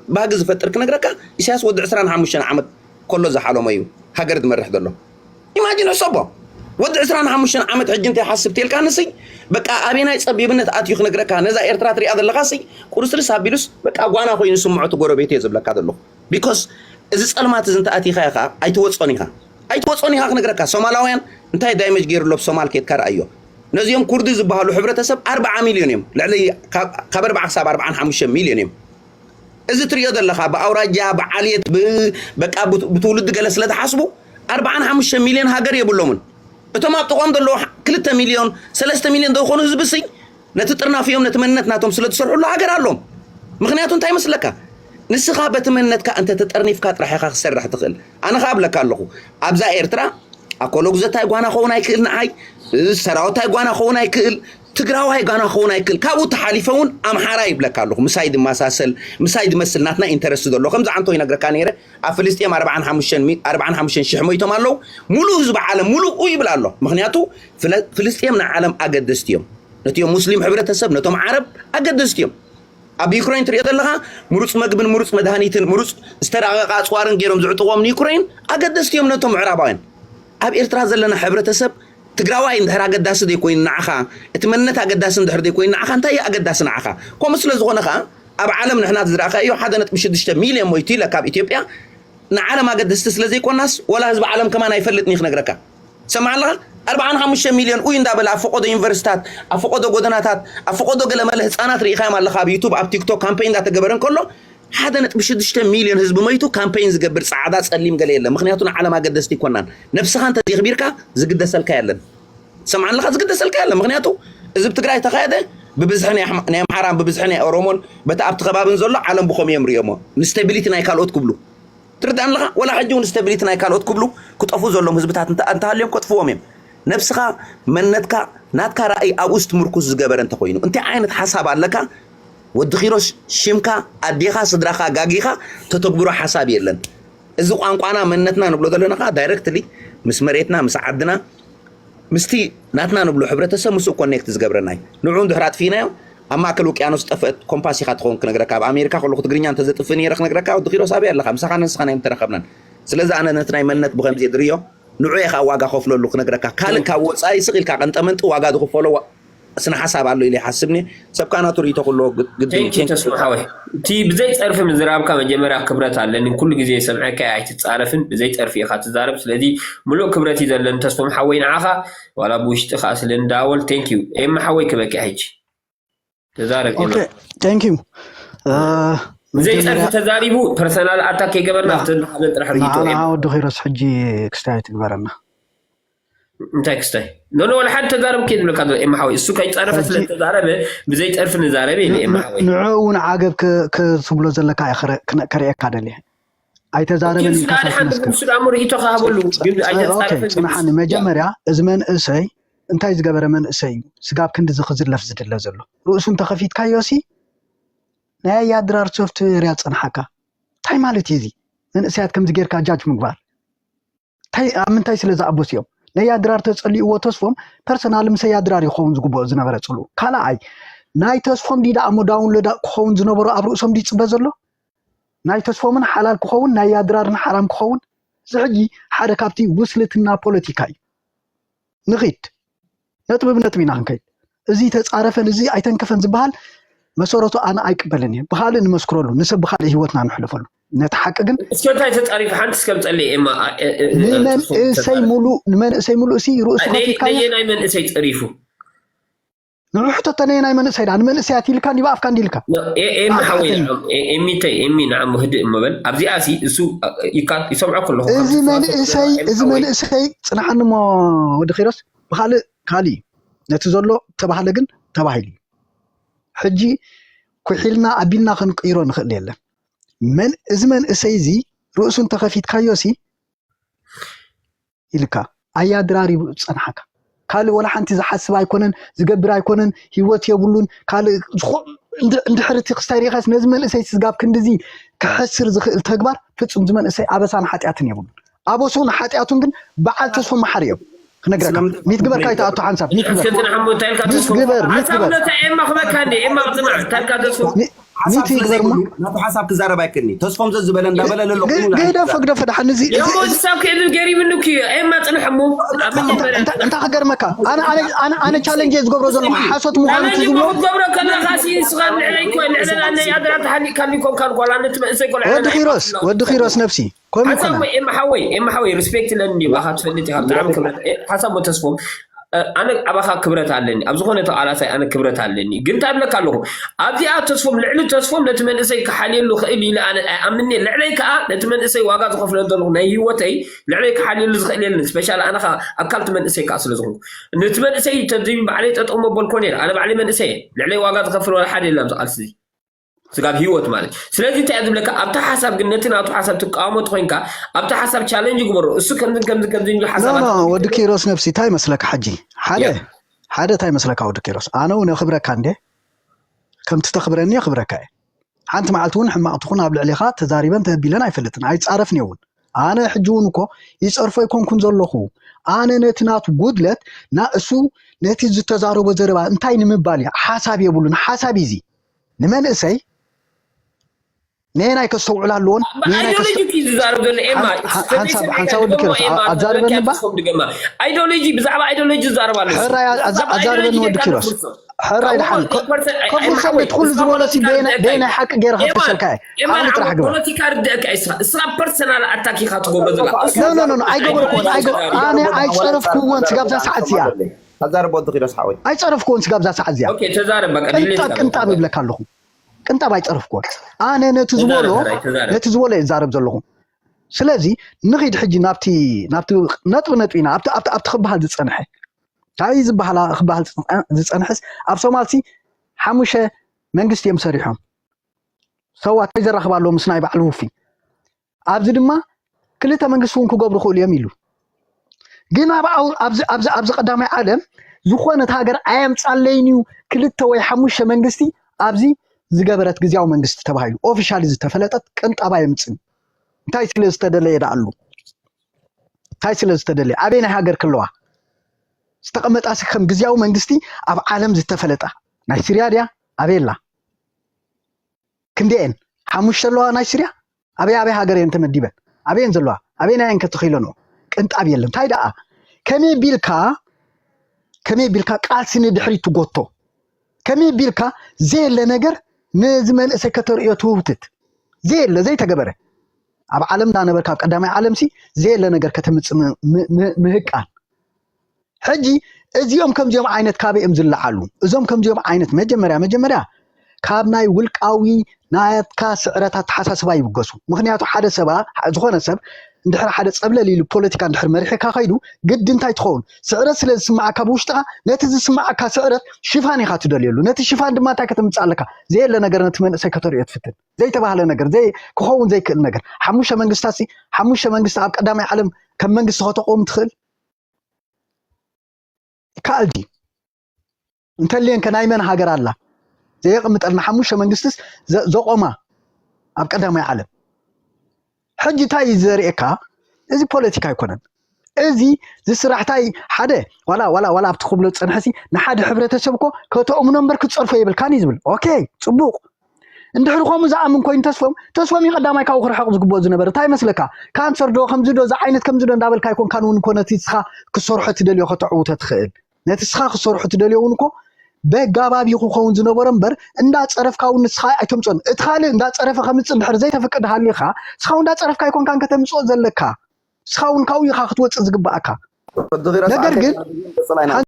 باقي زفتر كنقركا إساس ود 25 عمد كله زحالو مايو هاجر تمرح دلو imagine صبا ود 25 عمد حج انت حسبتي لك نسي بقى ابينا يصبي بنت اتيو خنغركا نزا ايرترا تري ادل لغاسي قرسرس ابيلوس بقى غوانا خوين سمعتو غوربيت يزبلك ادلو because እዚ ጸልማት ዝንተ አቲኻ ኢኻ ኣይትወጽኒኻ خنغركا ሶማላውያን እንታይ ዳይሜጅ ገይሩሎ ሶማል ኬት ካርአዮ ነዚኦም ኩርዲ ዝበሃሉ ሕብረተሰብ 40 ሚሊዮን እዮም ልዕሊ ካብ 40 ክሳብ 45 ሚሊዮን እዮም እዚ ትሪኦ ዘለኻ ብኣውራጃ ብዓልየት በቃ ብትውልድ ገለ ስለ ተሓስቡ 45 ሚሊዮን ሃገር የብሎምን እቶም ኣብጥቆም ዘለዉ 2 ሚሊዮን 3 ሚሊዮን ደኾኑ ህዝብሲ ነቲ ጥርናፍዮም ነቲ መንነት ናቶም ስለ ተሰርሑሉ ሃገር ኣሎም ምክንያቱ እንታይ መስለካ ንስኻ በትመነትካ እንተ ተጠርኒፍካ ጥራሕኻ ክሰርሕ ትኽእል ኣነ ካብለካ ኣለኹ ኣብዛ ኤርትራ ኣኮሎግዘታይ ጓና ኸውን ኣይክእል ንዓይ ሰራዊታይ ጓና ኸውን ኣይክእል ትግራዋይ ጓና ኸውን ኣይክእል ካብኡ ተሓሊፈውን ኣምሓራ ይብለካ ኣለኹ ምሳይ ድማሳሰል ምሳይ ድመስል ናትና ኢንተረስት ዘሎ ከምዚ ዓንቶ ይነግረካ ነይረ ኣብ ፍልስጤም 45 ሽሕ ሞይቶም ኣለዉ ሙሉእ ህዝቢ ዓለም ሙሉእ ይብል ኣሎ ምክንያቱ ፍልስጤም ንዓለም ኣገደስቲ እዮም ነቲዮም ሙስሊም ሕብረተሰብ ነቶም ዓረብ ኣገደስቲ እዮም ኣብ ዩክሬን ትሪኦ ዘለኻ ምሩፅ መግብን ምሩፅ መድሃኒትን ምሩፅ ዝተራቐቐ ኣፅዋርን ገይሮም ዝዕጥቖም ንዩክሬን ኣገደስቲ እዮም ነቶም ምዕራባውያን ኣብ ኤርትራ ዘለና ሕብረተሰብ ትግራዋይ እንድሕር ኣገዳሲ ዘይኮይኑ ንዓኻ እቲ መንነት ኣገዳሲ እንድሕር ዘይኮይኑ ንዓኻ እንታይ እዩ ኣገዳሲ ንዓኻ ከምኡ ስለ ዝኾነ ከዓ ኣብ ዓለም ንሕና ዝረኣኻዮ 1.6 ሚልዮን ሞይቱ ኢለ ካብ ኢትዮጵያ ንዓለም ኣገደስቲ ስለ ዘይኮናስ ወላ ህዝቢ ዓለም ከማን ኣይፈልጥኒ ክነግረካ ሰምዓ ኣለኻ 45 ሚሊዮን ወይ እንዳበላ ኣፈቆዶ ዩኒቨርሲታት ኣፈቆዶ ጎደናታት ኣፈቆዶ ገለመለ ህፃናት ሪኢኻዮም ኣለኻ ኣብ ዩቱብ ኣብ ቲክቶክ ካምፔይን እንዳተገበረን ከሎ 1.6 ሚሊዮን ህዝቢ ሞይቱ ካምፔይን ዝገብር ጻዕዳ ጸሊም ገለ የለ ምክንያቱ ንዓለም ኣገደስቲ ይኮናን ነፍስኻ እንተ ዘይኽቢርካ ዝግደሰልካ ያለን ሰምዓ ኣለኻ ዝግደሰልካ ያለን ምክንያቱ እዚ ብትግራይ ተኻየደ ብብዝሒ ናይ ኣምሓራን ብብዝሒ ናይ ኦሮሞን በቲ ኣብቲ ከባብን ዘሎ ዓለም ብኸም እዮም ሪኦሞ ንስታቢሊቲ ናይ ካልኦት ክብሉ ትርዳእን ኣለኻ ወላ ሕጂ ንስታቢሊቲ ናይ ካልኦት ክብሉ ክጠፉ ዘሎም ህዝብታት እንተሃልዮም ከጥፍዎም እዮም ነፍስኻ መንነትካ ናትካ ራእይ ኣብ ውስጥ ምርኩስ ዝገበረ እንተ ኮይኑ እንታይ ዓይነት ሓሳብ ኣለካ ወዲ ኺሮስ ሽምካ ኣዴኻ ስድራኻ ጋጊኻ ተተግብሮ ሓሳብ የለን እዚ ቋንቋና መንነትና ንብሎ ዘለና ኸ ዳይሬክትሊ ምስ መሬትና ምስ ዓድና ምስቲ ናትና ንብሎ ሕብረተሰብ ምስኡ ኮኔክት ዝገብረናይ ንዑ እንድሕር ኣጥፊናዮ ኣብ ማእከል ውቅያኖስ ጠፍአት ኮምፓስ ኢኻ ትኸውን ክነግረካ ኣብ ኣሜሪካ ከለኹ ትግርኛ እንተዘጥፍ ነይረ ክነግረካ ወዲ ኺሮስ ኣበይ ኣለኻ ምሳኻ ንስኻ ናይ ምተረኸብናን ስለዚ ኣነ ነቲ ናይ መንነት ብኸምዚ ድርዮ ንዑ ኢኻ ዋጋ ከፍለሉ ክነግረካ ካልእ ካብ ወፃኢ ስቒልካ ቀንጠመንጢ ዋጋ ዝኽፈሎ ስነ ሓሳብ ኣሎ ኢለ ይሓስብኒ ሰብካ ናቱ ርእይቶ ኩሎ ግድን ተስማሓወይ እቲ ብዘይ ፀርፊ ምዝራብካ መጀመርያ ክብረት ኣለኒ ኩሉ ግዜ ሰምዐካ ኣይትፃረፍን ብዘይ ፀርፊ ኢኻ ትዛረብ ስለዚ ሙሉእ ክብረት እዩ ዘለኒ ተስፎም ሓወይ ንዓኻ ዋላ ብውሽጢ ከዓ ስለ እንዳወል ቴንክ ዩ ኤማ ሓወይ ክበኪ ሕጂ ተዛረብ ኤማ ቴንክ ዩ ብዘይ ፀርፊ ተዛሪቡ ፐርሰናል ኣታክ የገበርና ኣብቲ ሓበን ጥራሕ ርኢቶ ኣና ወዲ ኺሮስ ሕጂ ክስታይ ትግበረና እንታይ ክስታይ ኖ ወላ ሓደ ተዛረብ ከይድ ብለካ ኤማ ሓወይ እሱ ከይፃረፈ ስለ ተዛረበ ብዘይ ፀርፊ ንዛረበ ኢለ ኤማ ሓወይ ንዑ እውን ዓገብ ክትብሎ ዘለካ ከርእየካ ደልየ ኣይተዛረበን ሱዳሙ ርኢቶ ካሃበሉ ግን ኣይተፃረፈ ፅናሓኒ መጀመርያ እዚ መንእሰይ እንታይ ዝገበረ መንእሰይ እዩ ስጋብ ክንዲ ዝኽዝለፍ ዝድለ ዘሎ ርእሱ እንተኸፊትካዮሲ ናይ ኣያድራር ሶፍትዌር ያፀንሓካ እንታይ ማለት እዩ እዚ መንእሰያት ከምዚ ጌርካ ጃጅ ምግባር ኣብ ምንታይ ስለ ዝኣበስ እዮም ናይ ኣያድራር ተፀሊእዎ ተስፎም ፐርሰናል ምስ ኣያድራር ይኸውን ዝግብኦ ዝነበረ ፅልኡ ካልኣይ ናይ ተስፎም ዲዳ እሞ ዳውንሎድ ክኸውን ዝነበሩ ኣብ ርእሶም ዲፅበ ዘሎ ናይ ተስፎምን ሓላል ክኸውን ናይ ኣያድራርን ሓራም ክኸውን እዚ ሕጂ ሓደ ካብቲ ውስልትና ፖለቲካ እዩ ንኺድ ነጥብ ኢና ክንከይድ እዚ ተፃረፈን እዚ ኣይተንከፈን ዝበሃል መሰረቱ ኣነ ኣይቅበልን እየ ብኻልእ ንመስክረሉ ንሰብ ብኻልእ ህይወትና ንሕልፈሉ ነቲ ሓቂ ግን እስከታይ ተፃሪፍ ሓንቲ እስከም ፀለይ ኤማ ንመንእሰይ ሙሉእ እሲ ርእሱ ከፊትካዮ ናይ መንእሰይ ፀሪፉ ንሕቶተ ናይ መንእሰይ ንመንእሰያት ኢልካ እንዲ ብኣፍካ እንዲ ኢልካ ኤማ ሓወይ ኤሚ ንዓሙ ህድእ እመበል ኣብዚኣ ሲ እሱ ይሰምዖ ከለኹ እዚ መንእሰይ ፅናሓኒ ሞ ወዲ ኺሮስ ብኻልእ ካሊእ ነቲ ዘሎ ተባህለ ግን ተባሂሉ ሕጂ ኩሒልና ኣቢልና ክንቅይሮ ንኽእል የለን እዚ መንእሰይ እዚ ርእሱ እንተኸፊትካዮሲ ኢልካ ኣያድራር ፀንሓካ ካልእ ወላ ሓንቲ ዝሓስብ ኣይኮነን ዝገብር ኣይኮነን ህይወት የብሉን ካልእ እንድሕር እቲ ክስታይ ሪኢኻስ ነዚ መንእሰይ ስጋብ ክንዲዚ ክሕስር ዝኽእል ተግባር ፍፁም እዚ መንእሰይ ኣበሳን ሓጢኣትን የብሉን ኣበሱን ሓጢኣቱን ግን በዓል ተስፎም መሓር እዮም ክነግረካ ሚት ግበር ካይተኣቶ ሓንሳብ ሚት ግበር حساب ناتو حساب كزارب ايكني تصفهم زبل اندبل للو قيدا فقد فدح نزي يا مو حساب كيدل غيري منك اما تنحمو انت حجر مكا انا تشالنج زغبرو زلو حاسوت مخالف زلو زغبرو كان خاسي سغان عليك ولا انا يادرات حني كان يكون كان ولا انت مسي كل ود خيروس نفسي كم حسب اما حوي ريسبكت لني باخات فلتي هبطعم كبرت حسب تصفهم انا اباخا كبرت علني ابزخونه تعالى انا كبرت علني قلت ابلك الله ابدي تصفهم لعلو تصفهم نتمنسي كحليل خيلي لا انا امني لعليك نتمنسي واقع تخفل دلو ناي هوتي لعليك حليل زخيلين سبيشال انا اكلت منسي كاسل زخو نتمنسي تدريب علي تطوم بالكونير انا بعلي منسي لعلي واقع تخفل ولا حد الا مسالسي سغاب هيوت مالك سلازي تعذب لك ابتا حساب قنتنا ابتا حساب تقامت خوينكا ابتا حساب تشالنج غبر اسو كم حسابات لا ود كيروس نفسي تاي مسلك حجي حدا تاي مسلك ود كيروس انا ون خبرك عندي كم تستخبرني خبرك انت معلتون حما تكون ابل عليها تزاريبن تبيلن ايفلتن اي تصرفني ون انا حجونكو يصرفو يكونكم زلخو انا نتنات غودلت نا اسو نتي زتزارو بزربا انتاي نمبالي حساب يبولن حساب يزي نمن اسي نينا يكسو علالون نينا يكسو زاربن اما حنساود كيروس ازاربن با ايديولوجي بزعبا ايديولوجي زاربالو حرا ازاربن ود كيروس حرا يدحن كل سب يدخل زولتي بين حق غير خفشلكاي اما ترى بوليتيكا ردك اسرا بيرسونال اتاكي خاطغو بدلا لا اي غبركون انا اي صرفكو وانت قبزا ساعتيا ازارب ود كيروس حوي اي صرفكو وانت قبزا ساعتيا اوكي تزارب بقى ديليت انت بيبلك الله كنت باي صرفكو انا نتزولو يزارب زلخو سلازي نغيد حجي نابتي نطبنا ابت خبها زصنحه تاي زبحلا خبها زصنحس اب سومالتي حموشه منغست يمسريحهم سوا تزرخبالو مسناي بعلو في ابز دما كلتا منغست ونكو غبرو خول يميلو غينا ابز قدامي عالم زخونه هاجر ايام صالينيو كلتا وي حموشه منغستي ابزي زغبرت غزياو منغست تبايلو اوفيشال زتفلطت قنطبا يمصن እንታይ ስለ ዝተደለየ ዳሉ እንታይ ስለ ዝተደለየ አቤና ሃገር ክለዋ ዝተቀመጣ ስከም ግዝያው መንግስቲ ኣብ ዓለም ዝተፈለጣ ናይ ሲሪያ ዲያ አቤላ ክንዴን ሓሙሽተለዋ ናይ ሲሪያ አቤ ሃገር እንተመዲበን አቤን ዘለዋ አቤና እንከተኺሎ ነው ቅንጣብ የለም እንታይ ዳ ከመይ ቢልካ ቃልሲኒ ድሕሪቱ ጎቶ ከመይ ቢልካ ዘለ ነገር ነዝመን ሰከተር የትውብት ዘለ ዘይ ተገበረ ኣብ ዓለም ዳ ነበር ካብ ቀዳማይ ዓለም ሲ ዘለ ነገር ከተምጽ ምህቃን ሕጂ እዚኦም ከምዚኦም ዓይነት ካበኦም ዝለዓሉ እዞም ከምዚኦም ዓይነት መጀመርያ ካብ ናይ ውልቃዊ ናያትካ ስዕረታት ተሓሳስባ ይብገሱ ምክንያቱ ሓደ ሰባ ዝኾነ ሰብ እንድሕር ሓደ ጸብለሊሉ ፖለቲካ እንድሕር መሪሕካ ኸይዱ ግድ እንታይ ትኸውን ስዕረት ስለ ዝስማዓካ ብውሽጥኻ ነቲ ዝስማዓካ ስዕረት ሽፋን ኢኻ ትደልየሉ ነቲ ሽፋን ድማ እንታይ ከተምጽእ ኣለካ ዘየለ ነገር ነቲ መንእሰይ ከተርእዮ ትፍትን ዘይተባህለ ነገር ክኸውን ዘይክእል ነገር ሓሙሽተ መንግስታት ኣብ ቀዳማይ ዓለም ከም መንግስቲ ከተቆም ትኽእል ካልዲ እንተልየን ከናይ መን ሃገር ኣላ ዘየቕምጠልና ሓሙሽተ መንግስትስ ዘቆማ ኣብ ቀዳማይ ዓለም حج تاي زريكا ازي بوليتيكا يكونن ازي زسرحتاي حدا ولا بتخبلو صنحسي نحد حبرتسبكو كتؤم نمبر كتصرفو يبل كان يزبل اوكي صبوق اندحركم زعمن كوين تسفم يقداماي كاو خرحق زغبو زنبر تاي مسلكا كانسر دو خمزدو ز عينت كمزدو اندابل كايكون كانون كونتي تسخا كسرحو تدليو خطعوت تخيل نتسخا كسرحو تدليو نكو بغاباب يخون زنبر امبر اندا صرفكاو نسخا ايتمصن اتخالي اندا صرف خمص اندحر زي تفقد حاليخا سخاو اندا صرفكا يكون كان كتمصو زلكا سخاون كاو يخا خطوص زغباكا ነገር ግን